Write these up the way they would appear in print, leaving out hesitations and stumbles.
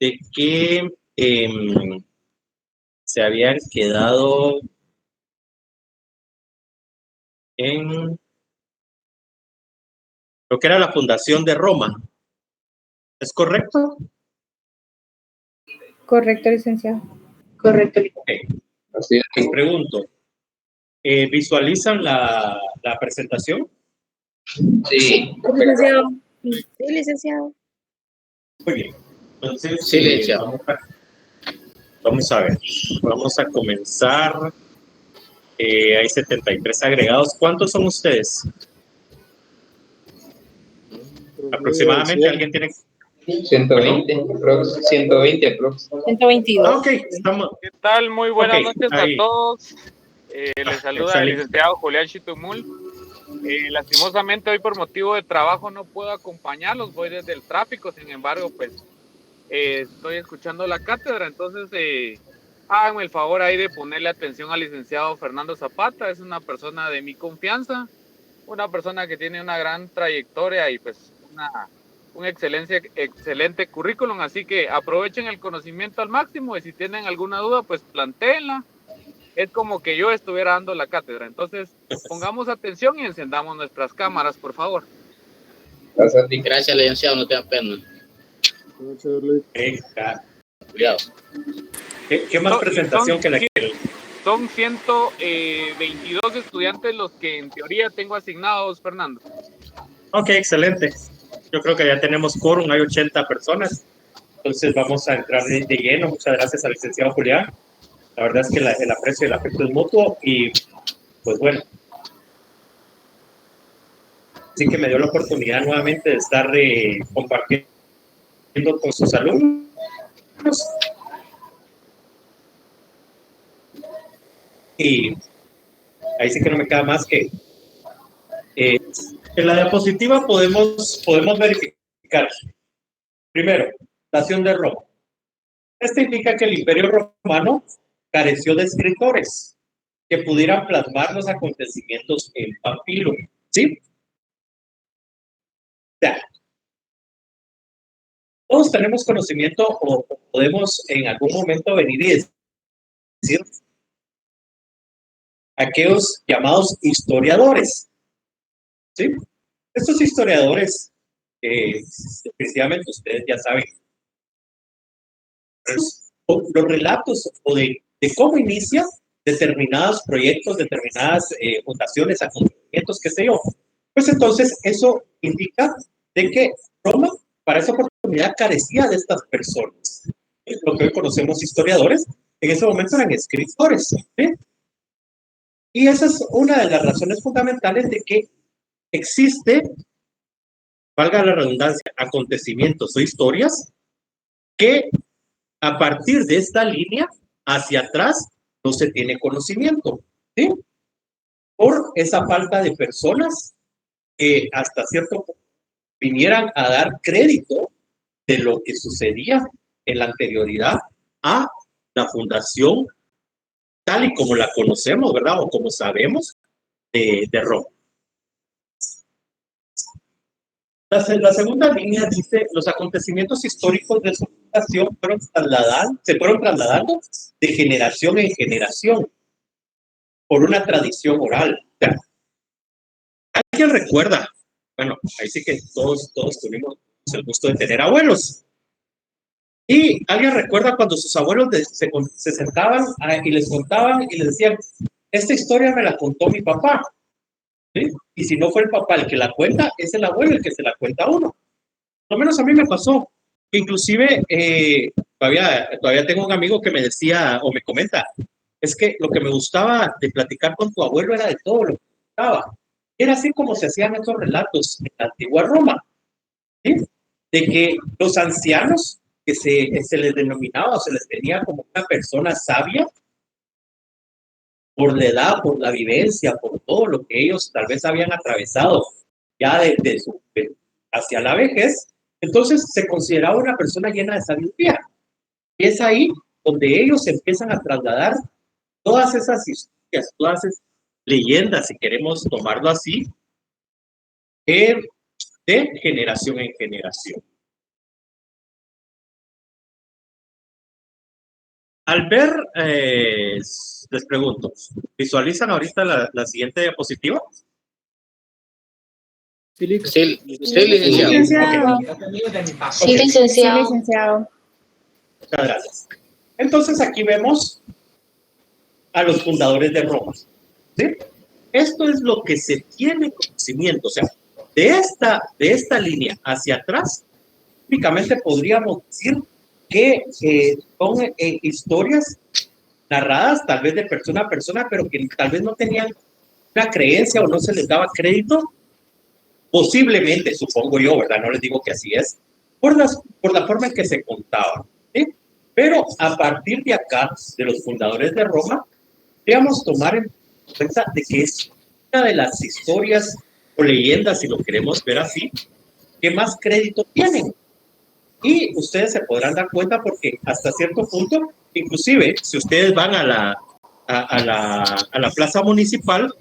de que se habían quedado en lo que era la fundación de Roma. ¿Es correcto? Correcto, licenciado. Correcto. Okay. Así Les es. pregunto, ¿visualizan la presentación? Sí. Licenciado. Sí, licenciado. Muy bien. Entonces, Sí, licenciado. vamos a ver. Vamos a comenzar. Hay 73 agregados. ¿Cuántos son ustedes? Aproximadamente, ¿alguien tiene? 120, 120 aprox. 122. Ah, ok, estamos. ¿Qué tal? Muy buenas noches ahí. a todos. Les saluda el excelente. licenciado Julián Chitumul. Lastimosamente hoy por motivo de trabajo no puedo acompañarlos, voy desde el tráfico, sin embargo, pues estoy escuchando la cátedra, entonces háganme el favor ahí de ponerle atención al licenciado Fernando Zapata, es una persona de mi confianza, una persona que tiene una gran trayectoria y pues un excelente currículum, así que aprovechen el conocimiento al máximo y si tienen alguna duda, pues plantéenla. Es como que yo estuviera dando la cátedra, entonces pongamos atención y encendamos nuestras cámaras, por favor. Gracias, licenciado, no tenga pena. Cuidado. ¿Qué más presentación que la que? Son 122 estudiantes los que en teoría tengo asignados, Fernando. Ok, excelente. Yo creo que ya tenemos quórum, hay 80 personas. Entonces vamos a entrar de lleno. Muchas gracias al licenciado Julián. La verdad es que el aprecio y el afecto es mutuo y pues bueno. Así que me dio la oportunidad nuevamente de estar compartiendo con sus alumnos. Y ahí sí que no me queda más que en la diapositiva podemos verificar primero, nación de Roma. Esto indica que el Imperio Romano careció de escritores que pudieran plasmar los acontecimientos en papiro, ¿sí? Ya. Todos tenemos conocimiento o podemos en algún momento venir y decir aquellos llamados historiadores, ¿sí? Estos historiadores, precisamente ustedes ya saben, los relatos o de cómo inicia determinados proyectos, determinadas fundaciones, acontecimientos, qué sé yo. Pues entonces eso indica de que Roma para esa oportunidad carecía de estas personas. Lo que hoy conocemos historiadores, en ese momento eran escritores. ¿Sí? Y esa es una de las razones fundamentales de que existe, valga la redundancia, acontecimientos o historias que a partir de esta línea hacia atrás no se tiene conocimiento, ¿sí? Por esa falta de personas que hasta cierto punto vinieran a dar crédito de lo que sucedía en la anterioridad a la fundación tal y como la conocemos, ¿verdad? O como sabemos de Roma. La segunda línea dice, los acontecimientos históricos de su fundación se fueron trasladando de generación en generación por una tradición oral. O sea, ¿alguien recuerda? Bueno, ahí sí que todos tuvimos el gusto de tener abuelos. ¿Y alguien recuerda cuando sus abuelos se sentaban y les contaban y les decían, esta historia me la contó mi papá? ¿Sí? Y si no fue el papá el que la cuenta, es el abuelo el que se la cuenta a uno. Por lo menos a mí me pasó. Inclusive, todavía tengo un amigo que me decía o me comenta, es que lo que me gustaba de platicar con tu abuelo era de todo lo que gustaba. Era así como se hacían estos relatos en la antigua Roma, ¿sí? De que los ancianos, que se les denominaba o se les tenía como una persona sabia, por la edad, por la vivencia, por todo lo que ellos tal vez habían atravesado ya hacia la vejez, entonces se consideraba una persona llena de sabiduría. Y es ahí donde ellos empiezan a trasladar todas esas historias, todas esas leyendas, si queremos tomarlo así, de generación en generación. Al ver, les pregunto, ¿visualizan ahorita la siguiente diapositiva? Sí, Sí, licenciado. licenciado. Sí, Ok, Sí, licenciado. licenciado. muchas gracias. Entonces aquí vemos a los fundadores de Roma. ¿Sí? Esto es lo que se tiene conocimiento, o sea, de esta línea hacia atrás, únicamente podríamos decir que son historias narradas tal vez de persona a persona, pero que tal vez no tenían una creencia o no se les daba crédito, posiblemente, supongo yo, ¿verdad? No les digo que así es, por la forma en que se contaban, ¿sí? Pero a partir de acá, de los fundadores de Roma, podríamos tomar en cuenta de que es una de las historias o leyendas, si lo queremos ver así, que más crédito tienen. Y ustedes se podrán dar cuenta porque hasta cierto punto, inclusive si ustedes van a la plaza municipal,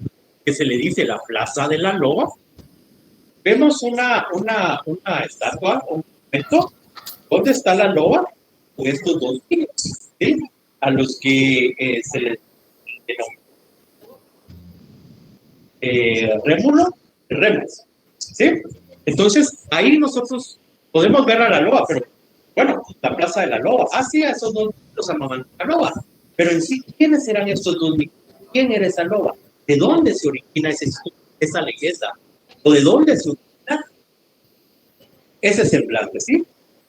que se le dice la Plaza de la Loba, vemos una estatua, un momento, ¿dónde está la loba? Con estos dos niños, ¿sí? A los que se les Rémulo y Remus, ¿sí? Entonces, ahí nosotros podemos ver a la loba, pero bueno, la plaza de la loba. Ah, sí, a esos dos los amaban la loba. Pero en sí, ¿quiénes eran estos dos niños? ¿Quién era esa loba? ¿De dónde se origina esa leyenda? ¿O de dónde se origina ese semblante, sí?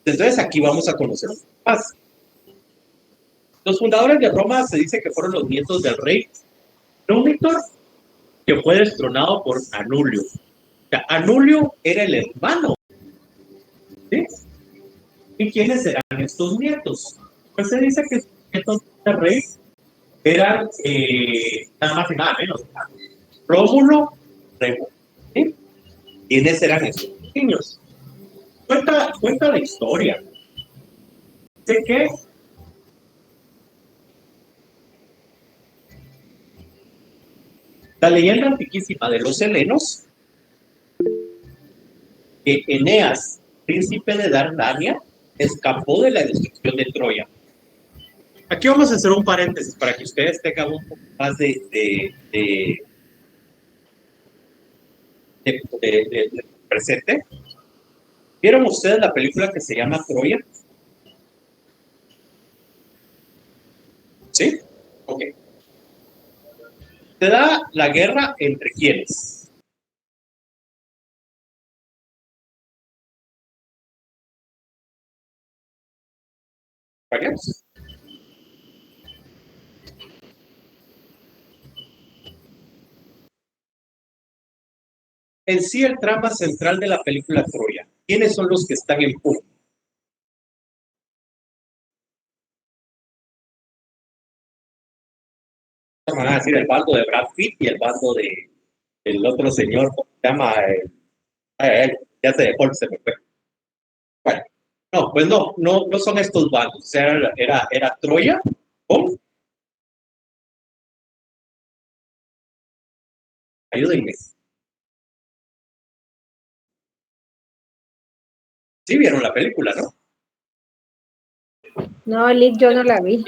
Entonces, aquí vamos a conocer más. Los fundadores de Roma se dice que fueron los nietos del rey Númitor, que fue destronado por Anulio. O sea, Anulio era el hermano, ¿sí? ¿Y quiénes eran estos nietos? Pues se dice que estos nietos del rey eran nada más y nada menos. Rómulo, Remo, ¿sí? ¿Quiénes eran estos niños? Cuenta la historia. Dice que la leyenda antiquísima de los helenos, que Eneas, príncipe de Dardania, escapó de la destrucción de Troya. Aquí vamos a hacer un paréntesis para que ustedes tengan un poco más de presente. ¿Vieron ustedes la película que se llama Troya? ¿Sí? Ok. Se da la guerra entre quiénes. ¿Vayamos? En sí, el trama central de la película Troya. ¿Quiénes son los que están en pugna? Van a decir el bando de Brad Pitt y el bando del otro señor, ¿cómo se llama? Ya se dejó, se me fue. Bueno, no, pues no son estos bandos. O sea, era Troya con, ayúdenme. Sí vieron la película, ¿no? No, Lick, yo no la vi.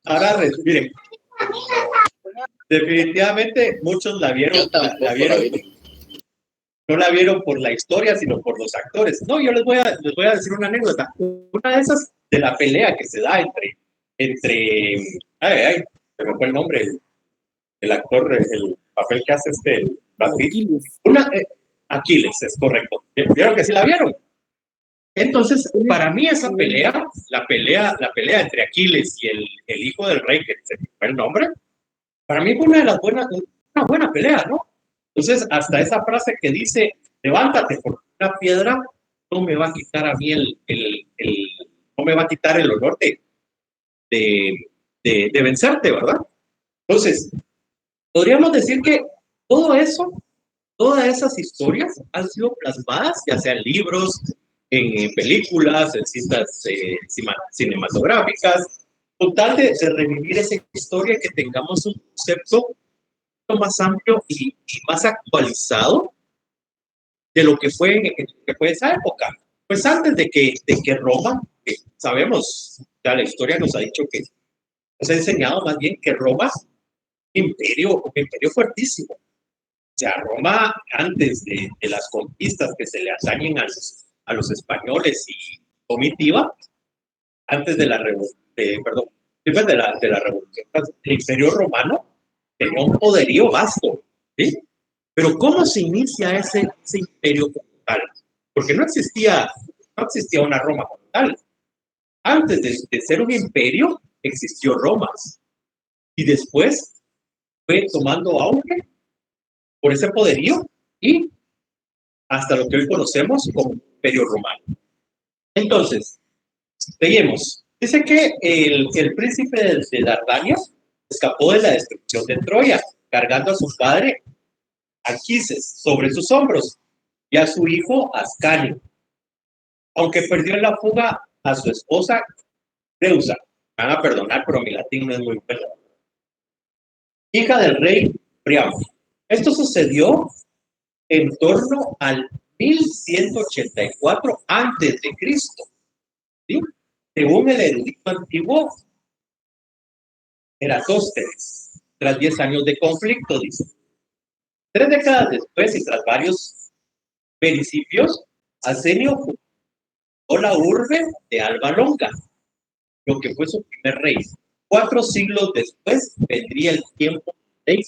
Ahora, miren, definitivamente muchos la vieron, Yo tampoco la vieron, la vi. no la vieron por la historia, sino por los actores. No, yo les voy a decir una anécdota. Una de esas de la pelea que se da se me fue el nombre, el actor, el papel que hace Aquiles, es correcto. ¿Vieron que sí la vieron? Entonces, para mí esa pelea, la pelea entre Aquiles y el hijo del rey, que se me fue el nombre, para mí fue una buena pelea, ¿no? Entonces, hasta esa frase que dice, levántate, porque una piedra no me va a quitar a mí no me va a quitar el honor de vencerte, ¿verdad? Entonces, podríamos decir que todo eso, todas esas historias han sido plasmadas, ya sea en libros, en películas, en cintas cinematográficas, con tal de revivir esa historia, que tengamos un concepto más amplio y más actualizado de lo que fue esa época. Pues antes de que Roma sabemos, ya la historia nos ha dicho que, nos ha enseñado más bien que Roma, un imperio fuertísimo. O sea, Roma, antes de las conquistas que se le atañen a los españoles y comitiva, antes de la revolución, perdón, después de la revolución, el imperio romano tenía un poderío vasto, ¿sí? Pero ¿cómo se inicia ese imperio como tal? Porque no existía una Roma como tal. Antes de ser un imperio, existió Roma. Y después fue tomando auge por ese poderío y hasta lo que hoy conocemos como Imperio Romano. Entonces, veamos. Dice que el príncipe de Dardania escapó de la destrucción de Troya, cargando a su padre Anquises sobre sus hombros y a su hijo Ascanio, aunque perdió en la fuga a su esposa Creusa. Me van a perdonar, pero mi latín no es muy bueno. Hija del rey Priamo. Esto sucedió en torno al 1184 antes de Cristo, ¿sí? Según el erudito antiguo Eratóstenes, tras 10 años de conflicto, dice. 3 décadas después y tras varios pericipios, Asenio fundó la urbe de Alba Longa, lo que fue su primer rey. 4 siglos después vendría el tiempo de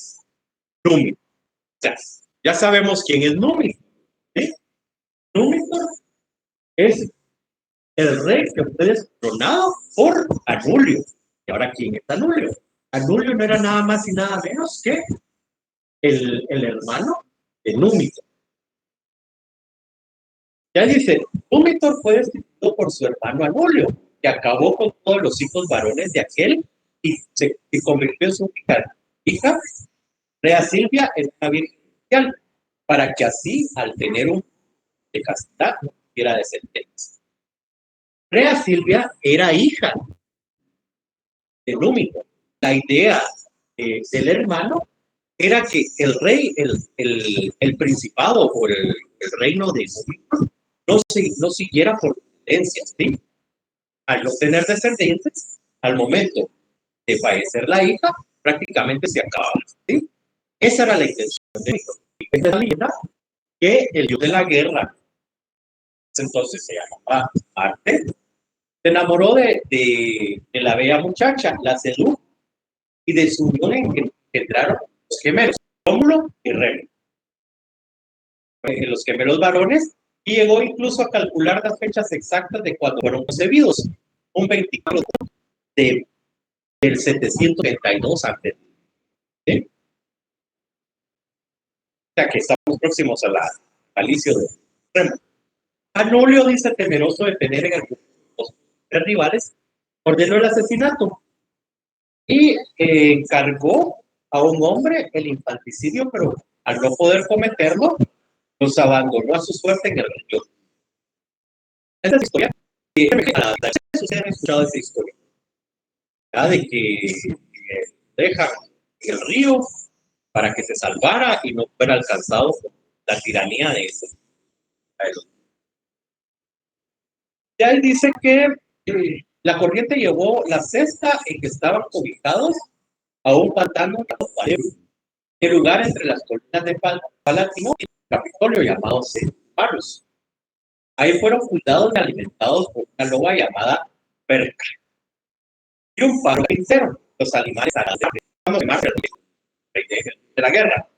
Númitor. O sea, ya sabemos quién es Númitor, ¿sí? Númitor es el rey que fue destronado por Anulio. ¿Y ahora quién es Anulio? Anulio no era nada más y nada menos que el hermano de Númitor. Ya dice, Númitor fue destituido por su hermano Anulio, que acabó con todos los hijos varones de aquel y se convirtió en su hija, Rea Silvia, en una virgen cristiana, para que así, al tener un de castidad, no tuviera descendencia. Rea Silvia era hija de Númitor. La idea del hermano era que el rey, el principado o el reino de Númitor no siguiera por tendencias, ¿sí? Al no tener descendientes, al momento de fallecer la hija, prácticamente se acababa, ¿sí? Esa era la intención de Númitor. Esa es la leyenda que el dios de la guerra, entonces se llamaba Marte, se enamoró de la bella muchacha, la sedujo, y de su unión entraron los gemelos, Rómulo y Remo, los gemelos varones, y llegó incluso a calcular las fechas exactas de cuando fueron concebidos, un 24 del 732 antes. ¿Sí? O sea que estamos próximos a la alicio de Remo. Anulio dice, temeroso de tener en los rivales, ordenó el asesinato y encargó a un hombre el infanticidio, pero al no poder cometerlo, los abandonó a su suerte en el río. Esta es la historia. Ustedes han escuchado esa historia, ¿verdad? De que deja el río para que se salvara y no fuera alcanzado por la tiranía de ese. Ya él dice que la corriente llevó la cesta en que estaban ubicados a un pantano el lugar entre las colinas de Palatino y el Capitolio llamado Paros. Ahí fueron cuidados y alimentados por una loba llamada Perca y un paro entero. Los animales de la guerra.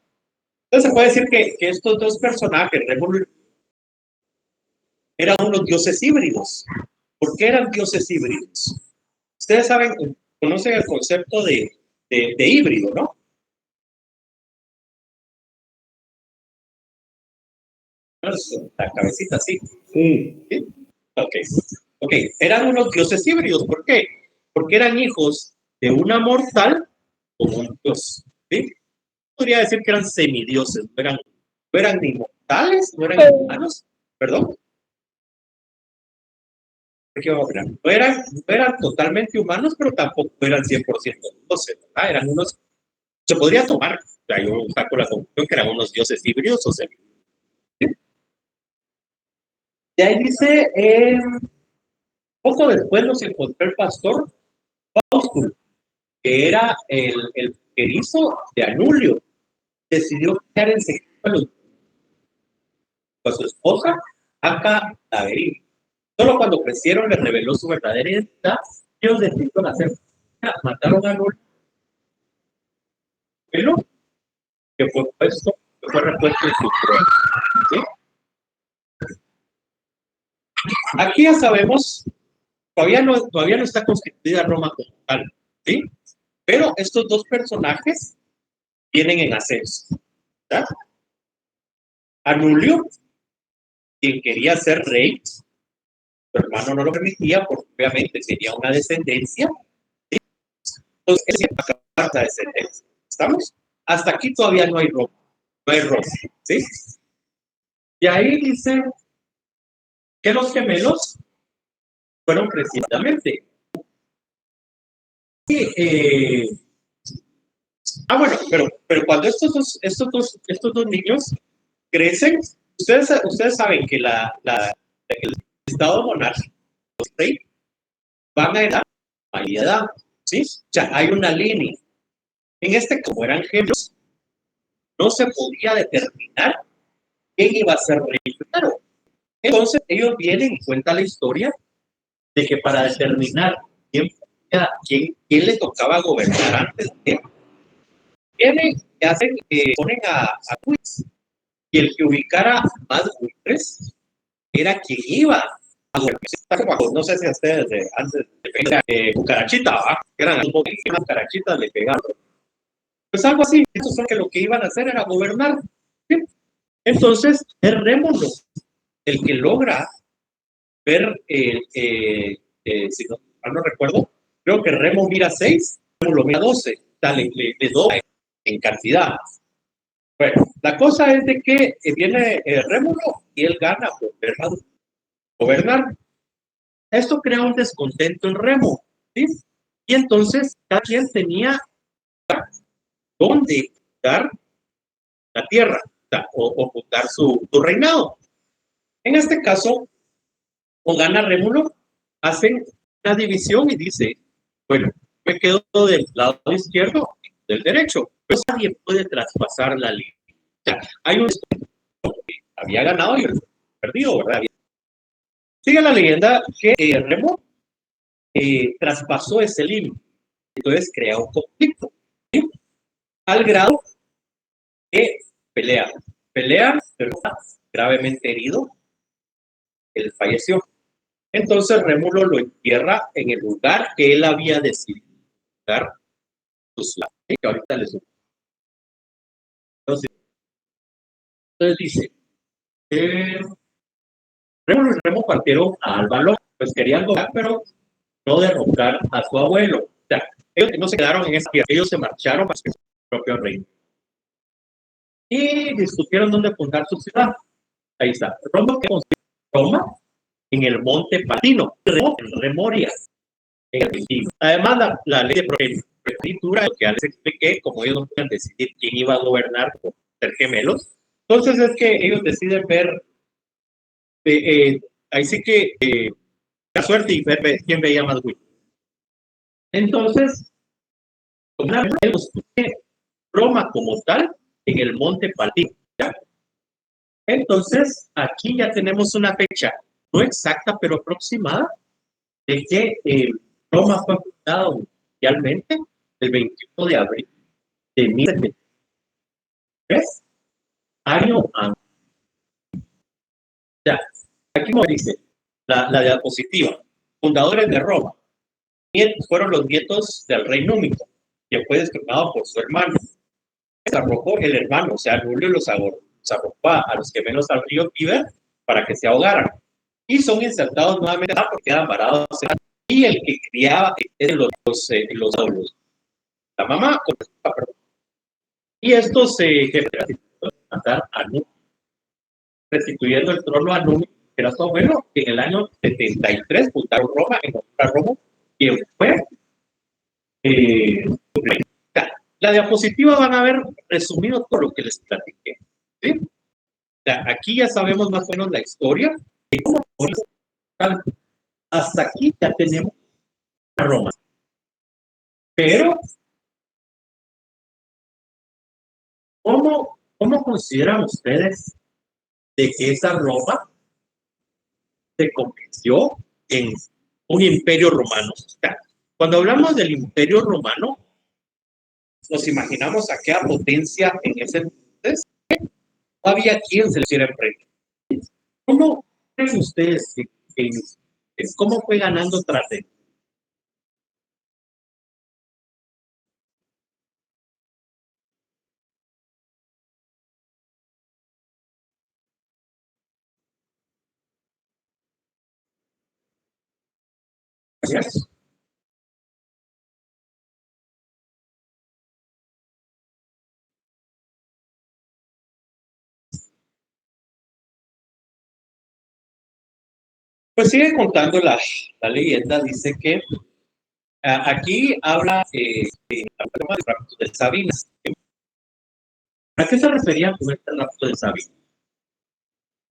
Entonces se puede decir que estos dos personajes eran unos dioses híbridos. ¿Por qué eran dioses híbridos? Ustedes saben, conocen el concepto de híbrido, ¿no? La cabecita, sí. ¿Sí? Ok. Eran unos dioses híbridos. ¿Por qué? Porque eran hijos de una mortal con un dios. ¿Sí? Podría decir que eran semidioses. No eran ni mortales, no eran humanos. Perdón. No eran totalmente humanos, pero tampoco eran 100% dioses. ¿Verdad? Eran unos. Se podría tomar. O sea, yo saco la conclusión que eran unos dioses híbridos o semidioses. ¿Sí? Y ahí dice, Poco después nos encontró el pastor Fausto, que era el erizo de Anulio. Decidió quedar en secreto con su esposa, Aca Daverín. Solo cuando crecieron le reveló su verdadera identidad. Ellos decidieron hacer, mataron a Anulio, pero que fue repuesto en su trono. ¿Sí? Aquí ya sabemos, todavía no está constituida Roma como tal, ¿sí? Pero estos dos personajes vienen en ascenso, ¿verdad? Anulio, quien quería ser rey, su hermano no lo permitía porque obviamente tenía una descendencia, ¿sí? Entonces él tiene una carta de descendencia. ¿Estamos? Hasta aquí todavía no hay Roma, ¿sí? Y ahí dice que los gemelos fueron precisamente. Bueno, pero cuando estos dos niños crecen, ustedes saben que el estado monárquico, los reyes, van a edad, mayoría de edad, ¿sí? O sea, hay una línea. En este, como eran gemelos, no se podía determinar quién iba a ser rey primero. Entonces, ellos vienen y cuentan la historia de que para determinar quién le tocaba gobernar antes de vienen y ponen a quiz, y el que ubicara más buitres era quien iba a gobernar. No sé si a ustedes antes de cucarachita, ¿va? Eran un poco más carachitas, le pegaron. Pues algo así, eso es lo que iban a hacer era gobernar. ¿Sí? Entonces, es Rémulo el que logra ver, si no recuerdo, creo que Remo mira 6, Rémulo mira 12, le dobla en cantidad. Bueno, la cosa es de que viene Rémulo y él gana por gobernar. Esto crea un descontento en Remo, ¿sí? Y entonces cada quien tenía dónde dar la tierra o fundar su reinado. En este caso, o gana Rémulo, hacen una división y dice, bueno, me quedo del lado izquierdo del derecho, pero nadie puede traspasar la línea. O sea, hay un que había ganado y perdido, ¿verdad? Sigue la leyenda que Remo traspasó ese límite, entonces crea un conflicto, ¿sí? Al grado que pelean, pero está gravemente herido, él falleció. Entonces Rémulo lo entierra en el lugar que él había decidido dar su ciudad, que ahorita les digo. Entonces dice, Rémulo y Remo partieron a Álvaro, pues querían gobernar, pero no derrocar a su abuelo. O sea, ellos no se quedaron en esa tierra, ellos se marcharon para su propio reino. Y discutieron dónde fundar su ciudad. Ahí está. Roma en el Monte Palatino, en Remoria, en el Argentino. Además, la ley de prefectura, que ya les expliqué, como ellos no pueden decidir quién iba a gobernar por ser gemelos, entonces es que ellos deciden ver, ahí sí que la suerte y ver quién veía más bueno. Entonces, como una vez Roma como tal en el Monte Palatino. Entonces, aquí ya tenemos una fecha, no exacta, pero aproximada, de que Roma fue fundada oficialmente el 21 de abril de 1703, año antes. Ya, aquí como dice, la diapositiva, fundadores de Roma, fueron los nietos del rey Númico, que fue destronado por su hermano. Se arrojó el hermano, o sea, Julio los arrojó a los gemelos al río Tíber para que se ahogaran. Y son insertados nuevamente porque quedan varados. Y el que criaba es los la mamá, perdón. Y estos matar a Númico, restituyendo el trono a Númico, que era su abuelo, que en el año 73 fundaron Roma, en Roma, quien fue la diapositiva van a ver resumido todo lo que les platiqué, ¿sí? O sea, aquí ya sabemos más o menos la historia de cómo Hasta aquí ya tenemos a Roma. Pero, ¿cómo consideran ustedes de que esa Roma se convirtió en un imperio romano? O sea, cuando hablamos del imperio romano, nos imaginamos aquella potencia en ese entonces. No había quien se le hiciera enfrente. ¿Cómo creen ustedes cómo fue ganando tras él? Gracias. Pues sigue contando la leyenda, dice que aquí habla del rapto de Sabinas. ¿A qué se refería con este rapto de Sabinas?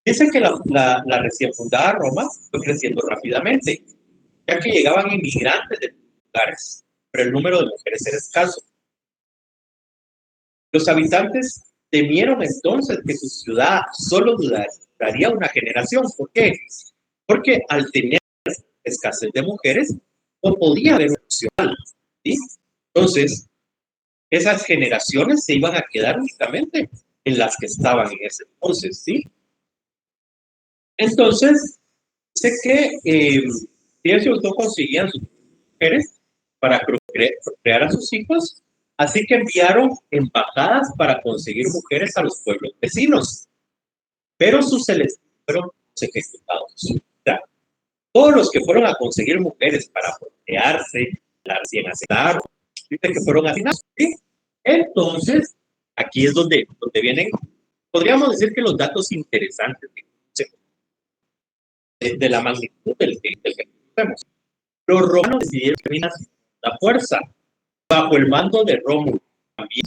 Dice que la recién fundada Roma fue creciendo rápidamente, ya que llegaban inmigrantes de lugares, pero el número de mujeres era escaso. Los habitantes temieron entonces que su ciudad solo duraría una generación. ¿Por qué? Porque al tener escasez de mujeres, no podía haber una opción, ¿sí? Entonces, esas generaciones se iban a quedar únicamente en las que estaban en ese entonces, ¿sí? Entonces, sé que ellos no conseguían sus mujeres para procrear a sus hijos, así que enviaron embajadas para conseguir mujeres a los pueblos vecinos, pero sus celestiales fueron ejecutados. O sea, todos los que fueron a conseguir mujeres para procrearse, la recién aceptaron, dice que fueron asesinados, ¿sí? Entonces, aquí es donde vienen, podríamos decir que los datos interesantes de la magnitud del que conocemos. Los romanos decidieron terminar la fuerza bajo el mando de Rómulo, también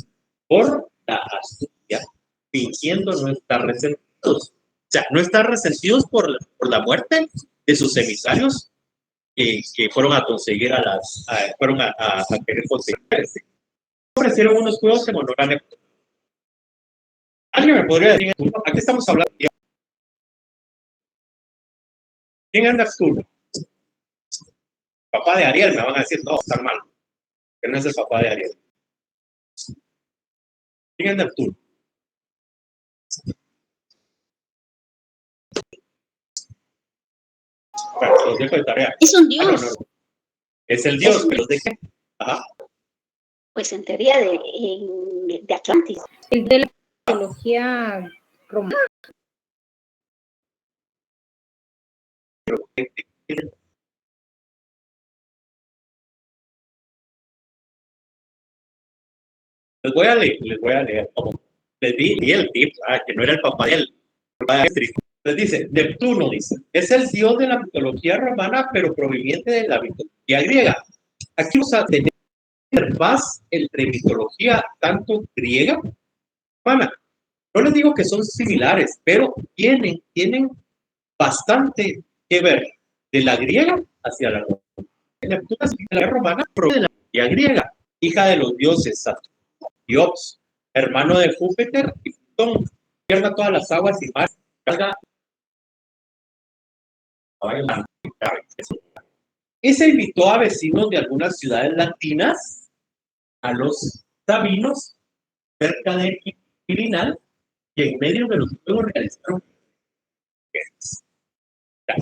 por la astucia, fingiendo no estar resentidos. O sea, no estar resentidos por la muerte de sus emisarios que fueron a conseguir fueron a querer conseguir. Ofrecieron unos juegos en honor a Neptuno. ¿Alguien me podría decir, aquí estamos hablando? ¿Quién es Neptuno? Papá de Ariel, me van a decir, no, están mal. Que no es el papá de Ariel. ¿Quién es Neptuno? Bueno, los dejo de tarea. Es un dios. No. Es el dios, pero ¿de qué? Ajá. Pues en teoría de Atlantis. El de la mitología romana. Les voy a leer como les di el tip, que no era el papá de él. Les dice, Neptuno dice, es el dios de la mitología romana, pero proveniente de la mitología griega. Aquí vamos a tener paz entre mitología tanto griega como romana. No les digo que son similares, pero tienen bastante que ver de la griega hacia la romana. Neptuno es la romana, proviene de la mitología griega, hija de los dioses Saturno, Dios, hermano de Júpiter y Plutón, gobierna todas las aguas y mares, carga y se invitó a vecinos de algunas ciudades latinas, a los sabinos, cerca de Quirinal, y en medio de los juegos realizaron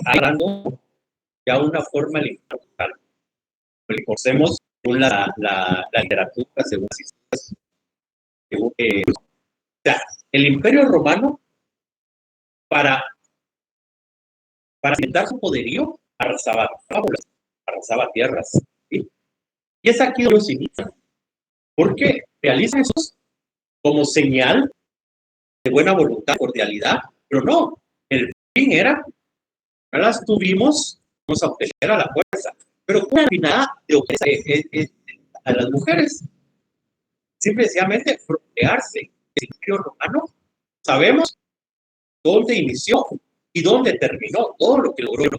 hablando ya una forma literal. Recordemos la literatura según o sea, el Imperio Romano para aumentar su poderío arrasaba tierras, ¿sí? Y es aquí donde los inician, porque realizan eso como señal de buena voluntad, cordialidad, pero no, el fin era, no las tuvimos, vamos a obtener a la fuerza, pero una finalidad de obtener a las mujeres, simplemente procrearse. El Imperio Romano, sabemos dónde inició y dónde terminó, todo lo que logró,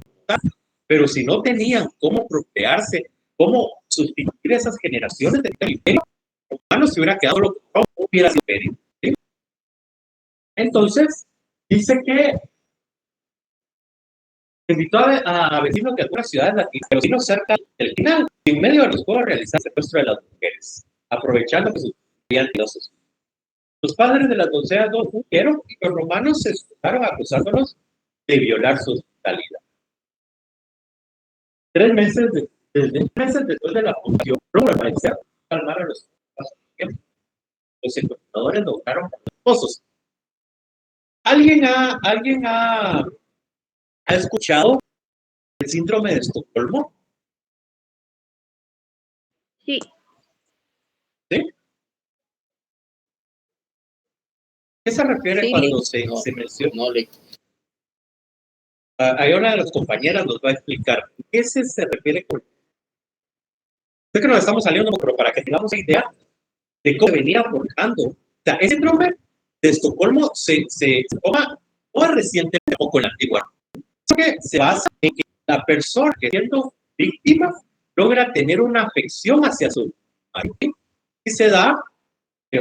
Pero si no tenían cómo procrearse, cómo sustituir esas generaciones del imperio romano, se hubiera quedado lo que no hubiera sido imperio. ¿Sí? Entonces, dice que invitó a vecinos de algunas ciudades latinas, vecinos cerca del final, y en medio de los juegos realizar el secuestro de las mujeres, aprovechando que sus piadosos. Los padres de las doncellas no huyeron y los romanos se escudaron acusándolos de violar su hospitalidad. 3 meses después de la fundación, Roma parecía calmar a los secuestradores lograron los esposos. ¿Alguien ha escuchado el síndrome de Estocolmo? Sí. ¿Sí? ¿Qué se refiere Sí. cuando se menciona? No le. Hay una de las compañeras nos va a explicar qué se refiere con. Sé que nos estamos saliendo, pero para que tengamos una idea de cómo venía forjando. O sea, ese síndrome de Estocolmo se toma muy recientemente, poco en la antigua. Que se basa en que la persona que siendo víctima logra tener una afección hacia su marido. Y se da,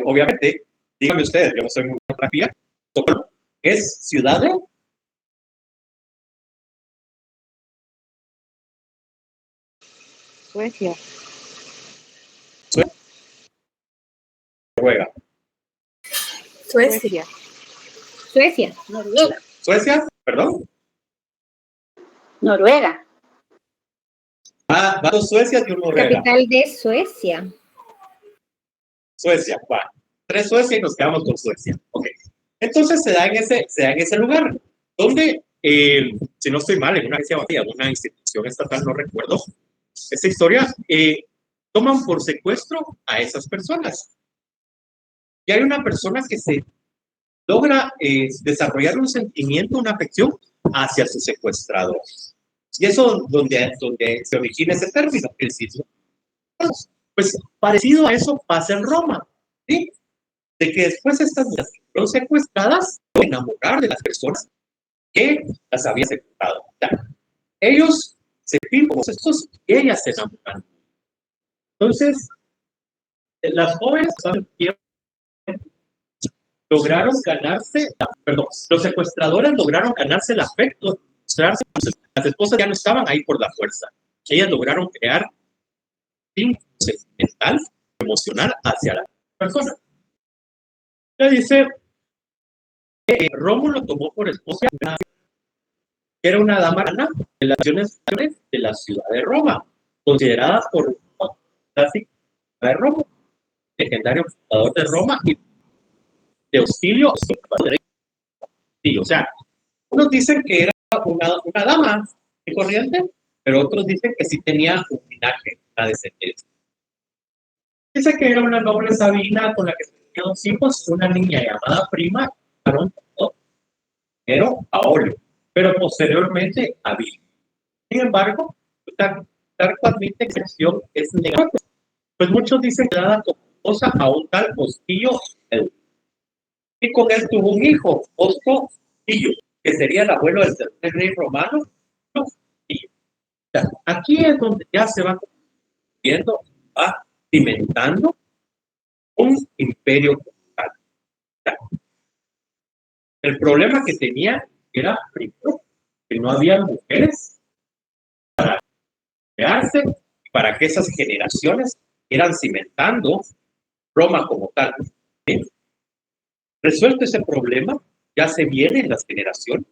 obviamente, díganme ustedes, yo no soy muy geografía, Estocolmo es ciudad de Suecia. Noruega. Suecia. Suecia, Noruega. Suecia, perdón. Noruega. Va 2 Suecias y 1 Noruega. Capital de Suecia. Suecia, va. 3 Suecia y nos quedamos con Suecia. Ok. Entonces se da en ese lugar, donde, si no estoy mal, en una agencia vacía, una institución estatal, no recuerdo, esta historia, toman por secuestro a esas personas. Y hay una persona que se logra desarrollar un sentimiento, una afección hacia su secuestrador. Y eso donde se origina ese término, el cisma. Pues parecido a eso pasa en Roma, ¿sí? De que después estas mujeres fueron secuestradas, se enamorar de las personas que las habían secuestrado. O sea, ellos se firman como estos y ellas se enamoran. Entonces, las jóvenes lograron ganarse, los secuestradores lograron ganarse el afecto, mostrarse, las esposas ya no estaban ahí por la fuerza. Ellas lograron crear vínculo sentimental, emocional hacia la persona. Le dice que Rómulo tomó por esposa que era una dama de las naciones de la ciudad de Roma, considerada por clásica de Roma, legendario fundador de Roma y de Auxilio. Sí, o sea, unos dicen que era una dama de corriente, pero otros dicen que sí tenía un linaje, una descendencia. Dice que era una noble sabina con la que tenía 2 hijos, una niña llamada Prima, pero Paolo, pero posteriormente a Vil. Sin embargo, Tarco admite que la acción es negativa, pues muchos dicen que dada como esposa a un tal Ostilio, y con él tuvo un hijo, Ostilio, que sería el abuelo del tercer rey romano. Aquí es donde ya se va viendo, va cimentando un imperio total. El problema que tenía era, primero, que no había mujeres para crearse, para que esas generaciones eran cimentando Roma como tal. ¿Sí? Resuelto ese problema, ya se viene en las generaciones,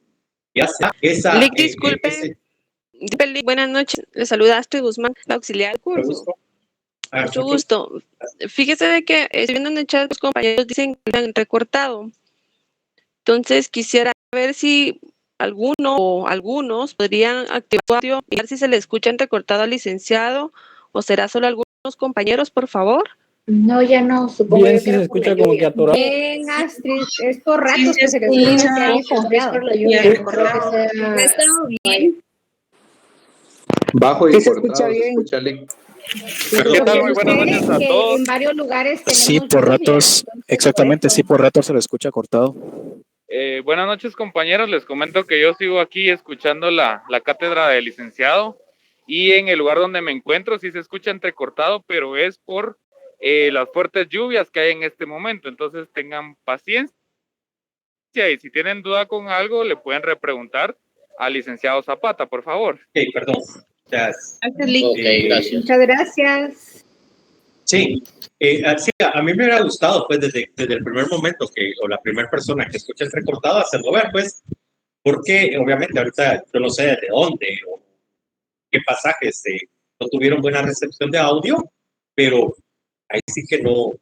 ya se esa... Lick, disculpe. Buenas noches, le saluda Astrid Guzmán, la auxiliar del curso. Mucho gusto. Fíjese de que estoy viendo en el chat, los compañeros dicen que lo han recortado. Entonces quisiera ver si alguno o algunos podrían activar y ver si se le escucha entrecortado al licenciado o será solo algunos compañeros, por favor. No, ya no, supongo. Bien, si se escucha como que atorado. Bien, Astrid, es por ratos Sí, que se sí, escucha sí, licenciado. por la lluvia. Yo creo que sea... ¿Ha estado bien? Bajo y Sí, se cortado, escucha bien. se escucha Lick. ¿Qué tal? Muy buenas noches a que todos. en varios lugares tenemos Sí, por lluvia, ratos, entonces, exactamente, por sí, eso. por ratos se lo escucha cortado. Buenas noches, compañeros. Les comento que yo sigo aquí escuchando la cátedra de licenciado y en el lugar donde me encuentro sí se escucha entrecortado, pero es por las fuertes lluvias que hay en este momento. Entonces tengan paciencia y si tienen duda con algo le pueden repreguntar al licenciado Zapata, por favor. Ok, perdón. Gracias, Ok, gracias. Muchas gracias. Sí, sí, a mí me hubiera gustado, pues, desde el primer momento o la primera persona que escucha el recortado, hacerlo ver, pues, porque obviamente ahorita yo no sé de dónde o qué pasajes no tuvieron buena recepción de audio, pero ahí sí que no,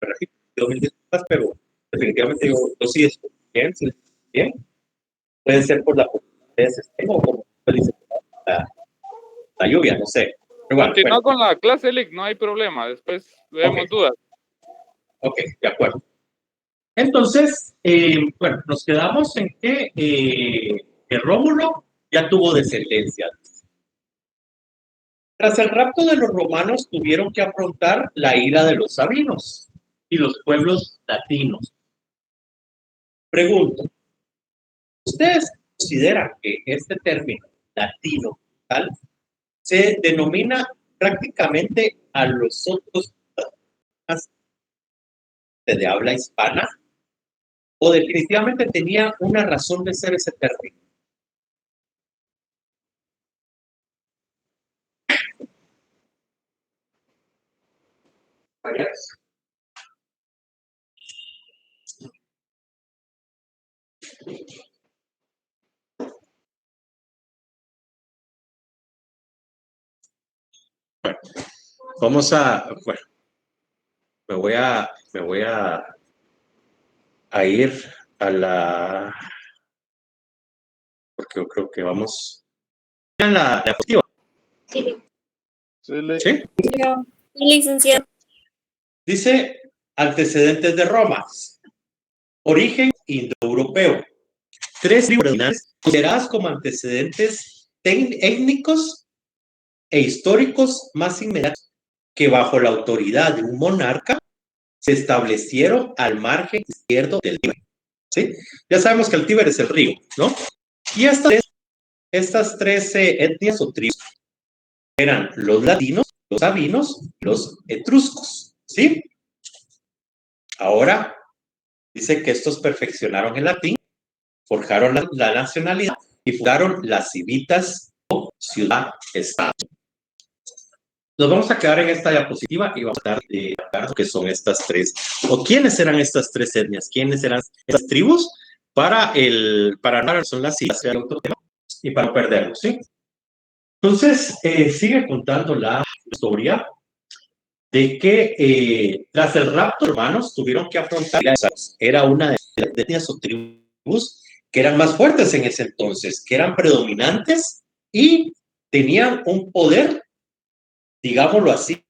me repito, pido mil disculpas, pero definitivamente yo sí escucho bien, sí escucho bien. Puede ser por la de ese sistema o como dice, la lluvia, no sé. Pero bueno, Continúa con la clase, Lick, no hay problema. Después vemos dudas. Ok, de acuerdo. Entonces, bueno, nos quedamos en que Rómulo ya tuvo descendencia. Tras el rapto de los romanos tuvieron que afrontar la ira de los sabinos y los pueblos latinos. Pregunto, ¿ustedes consideran que este término latino tal se denomina prácticamente a los otros de habla hispana o definitivamente tenía una razón de ser ese término? Bueno, bueno, me voy a ir a la, porque yo creo que vamos a la diapositiva. Sí. ¿Sí? Licenciado. Dice antecedentes de Roma, origen indoeuropeo. 3 tribus consideradas como antecedentes étnicos e históricos más inmediatos que bajo la autoridad de un monarca se establecieron al margen izquierdo del Tíber. ¿Sí? Ya sabemos que el Tíber es el río, ¿no? Y estas tres etnias o tribus eran los latinos, los sabinos y los etruscos. ¿Sí? Ahora dice que estos perfeccionaron el latín, forjaron la nacionalidad y fundaron las civitas o ciudad-estado. Nos vamos a quedar en esta diapositiva y vamos a dar lo que son estas tres, o quiénes eran estas tres etnias, quiénes eran estas tribus, para no son las citas y para no perderlos, ¿sí? Entonces, sigue contando la historia de que tras el rapto, hermanos, tuvieron que afrontar, era una de las etnias o tribus que eran más fuertes en ese entonces, que eran predominantes y tenían un poder, digámoslo así,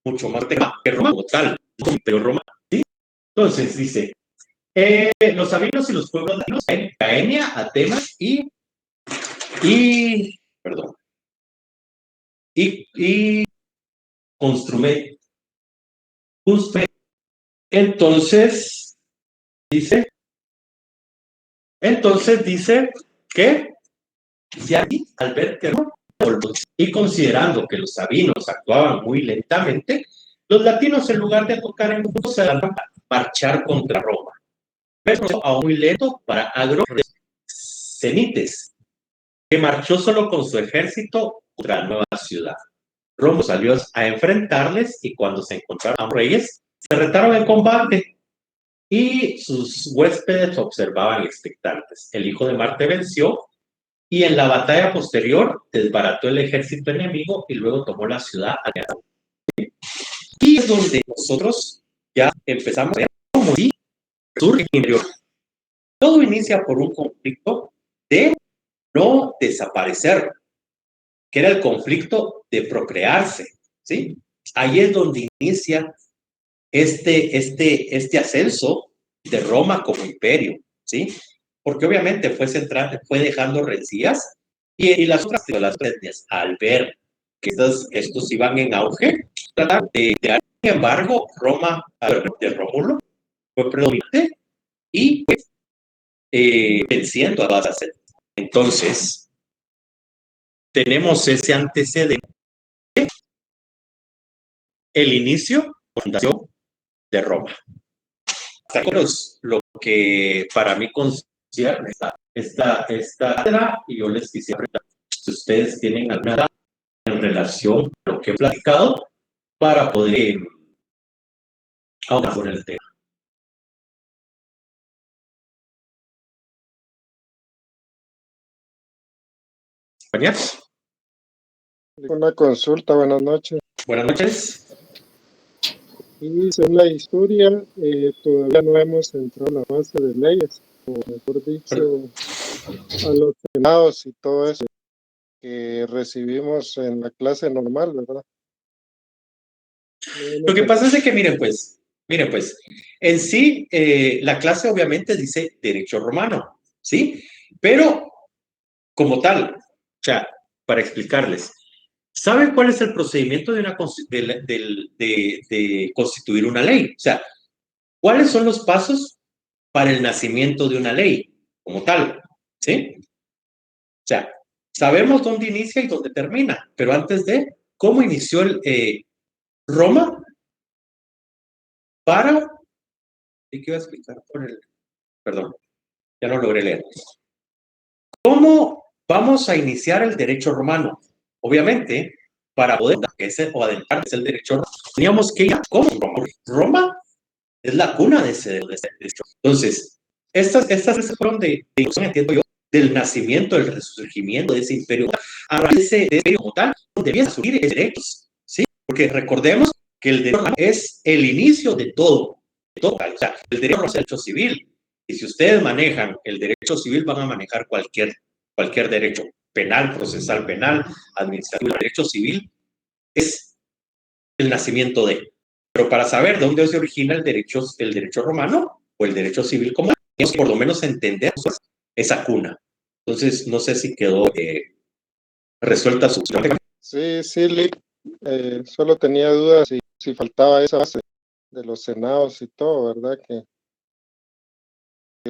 mucho más que Roma como tal, como Imperio Romano. ¿Sí? Entonces, dice, los sabinos y los pueblos latinos, Caenia, Atenas perdón, y Construme. Entonces dice que si aquí, al ver que y considerando que los sabinos actuaban muy lentamente, los latinos en lugar de tocar en grupo se van a marchar contra Roma. Pero aún muy lento para Agrocenites, que marchó solo con su ejército contra la nueva ciudad. Rómulo salió a enfrentarles y cuando se encontraron a los reyes, se retaron en combate y sus huéspedes observaban expectantes. El hijo de Marte venció y en la batalla posterior desbarató el ejército enemigo y luego tomó la ciudad. Y es donde nosotros ya empezamos a ver cómo surge el interior. Todo inicia por un conflicto de no desaparecer, que era el conflicto de procrearse, ¿sí? Ahí es donde inicia este ascenso de Roma como imperio, ¿sí? Porque obviamente fue dejando rencillas y las otras etnias, al ver que estos iban en auge, trataron sin embargo, Roma de Rómulo fue predominante y venciendo a Badajoz. Entonces, tenemos ese antecedente, el inicio, la fundación de Roma. Lo que para mí concierne esta cátedra, y yo les quisiera preguntar si ustedes tienen alguna en relación a lo que he platicado para poder ahondar con el tema. ¿Compañeros? Una consulta, buenas noches. Buenas noches. Y según la historia, todavía no hemos entrado a la base de leyes, o mejor dicho, a los senados y todo eso que recibimos en la clase normal, ¿verdad? Lo que pasa es que, miren pues, en sí, la clase obviamente dice derecho romano, ¿sí? Pero, como tal, o sea, para explicarles, ¿saben cuál es el procedimiento de constituir una ley? O sea, ¿cuáles son los pasos para el nacimiento de una ley como tal? ¿Sí? O sea, sabemos dónde inicia y dónde termina, pero antes de, ¿cómo inició Roma para... ¿Qué iba a explicar por el... Perdón, ya no logré leer. ¿Cómo vamos a iniciar el derecho romano? Obviamente, para poder adentrarse el derecho romano, teníamos que ir a cómo Roma es la cuna de ese derecho. Entonces, estas fueron entiendo yo, del nacimiento, del resurgimiento de ese imperio. A raíz de ese imperio como tal, debían surgir derechos, ¿sí? Porque recordemos que el derecho es el inicio de todo. O sea, el derecho es el derecho civil. Y si ustedes manejan el derecho civil, van a manejar cualquier derecho. Penal, procesal penal, administrativo. El derecho civil es el nacimiento de... Pero para saber de dónde se origina el derecho romano o el derecho civil como tenemos que por lo menos entender esa cuna. Entonces, no sé si quedó resuelta su pregunta. Sí, Lick. Solo tenía dudas si faltaba esa base de los senados y todo, ¿verdad? Que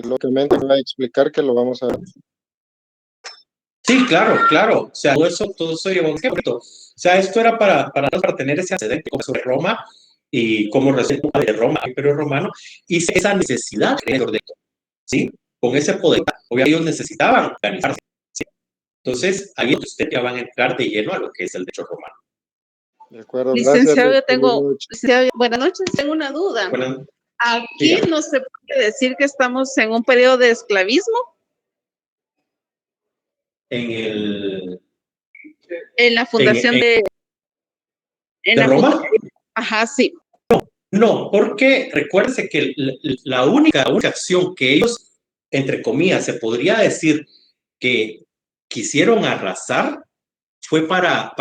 lo que me va a explicar que lo vamos a ver. Sí, claro. O sea, todo eso llevó un tiempo. O sea, esto era para tener ese antecedente sobre Roma y cómo resulta de Roma, el Imperio Romano, y esa necesidad de orden, ¿sí? Con ese poder, obviamente ellos necesitaban organizarse, ¿sí? Entonces, ahí ustedes ya van a entrar de lleno a lo que es el derecho romano. De acuerdo, Licenciado, gracias. buenas noches, tengo una duda. Bueno, Aquí no se puede decir que estamos en un periodo de esclavismo. En la fundación de Roma. Ajá, sí. No, porque recuérdense que la única acción que ellos, entre comillas, se podría decir que quisieron arrasar fue para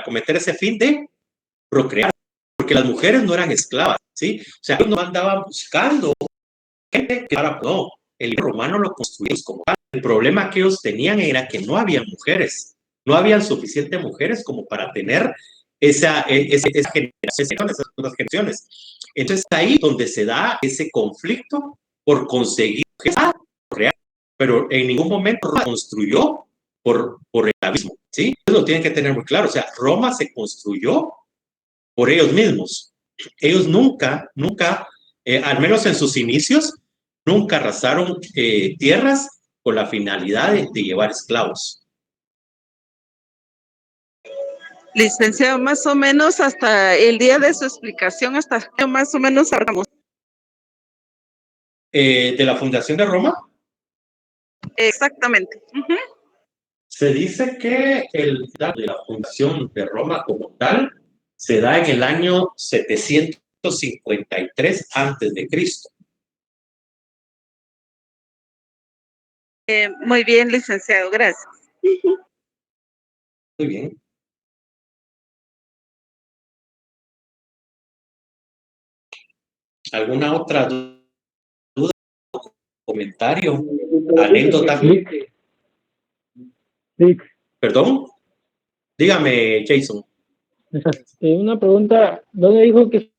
cometer ese fin de procrear, porque las mujeres no eran esclavas, ¿sí? O sea, ellos no andaban buscando gente que no, el romano lo construimos como tal. El problema que ellos tenían era que no había mujeres, no habían suficientes mujeres como para tener esas generaciones. Entonces ahí donde se da ese conflicto por conseguir real, pero en ningún momento se construyó por el abismo, ¿sí? Eso lo tienen que tener muy claro. O sea, Roma se construyó por ellos mismos. Ellos nunca, al menos en sus inicios, nunca arrasaron tierras con la finalidad de llevar esclavos. Licenciado, más o menos hasta el día de su explicación, hasta más o menos hablamos. ¿De la fundación de Roma? Exactamente. Se dice que el dato de la fundación de Roma como tal se da en el año 753 antes de Cristo. Muy bien, licenciado, gracias. Muy bien. ¿Alguna otra duda, comentario, anécdota? Sí. ¿Perdón? Dígame, Jason. Una pregunta, ¿dónde dijo que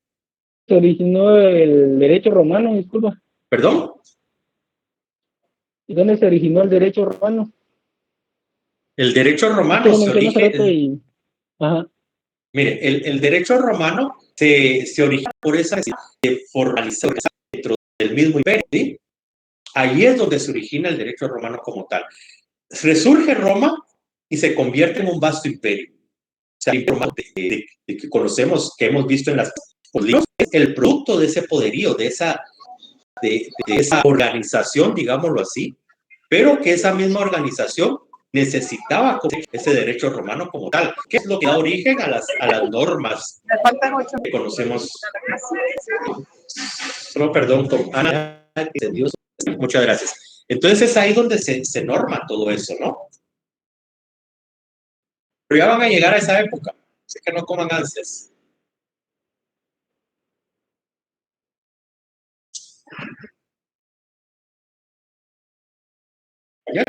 se originó el derecho romano? Disculpa. ¿Perdón? ¿Y dónde se originó el derecho romano? El derecho romano Lo se mencionó hace rato origina. y... Ajá. Mire, el derecho romano se origina por esa necesidad de formalizar dentro del mismo imperio, ¿sí? Ahí es donde se origina el derecho romano como tal. Resurge Roma y se convierte en un vasto imperio. O sea, el imperio de que conocemos, que hemos visto en los libros, es el producto de ese poderío, de esa organización, digámoslo así, pero que esa misma organización necesitaba ese derecho romano como tal, que es lo que da origen a las normas que conocemos. Solo perdón, con Ana, Dios, muchas gracias. Entonces es ahí donde se norma todo eso, ¿no? Pero ya van a llegar a esa época, así que no coman ansias. ¿Ya?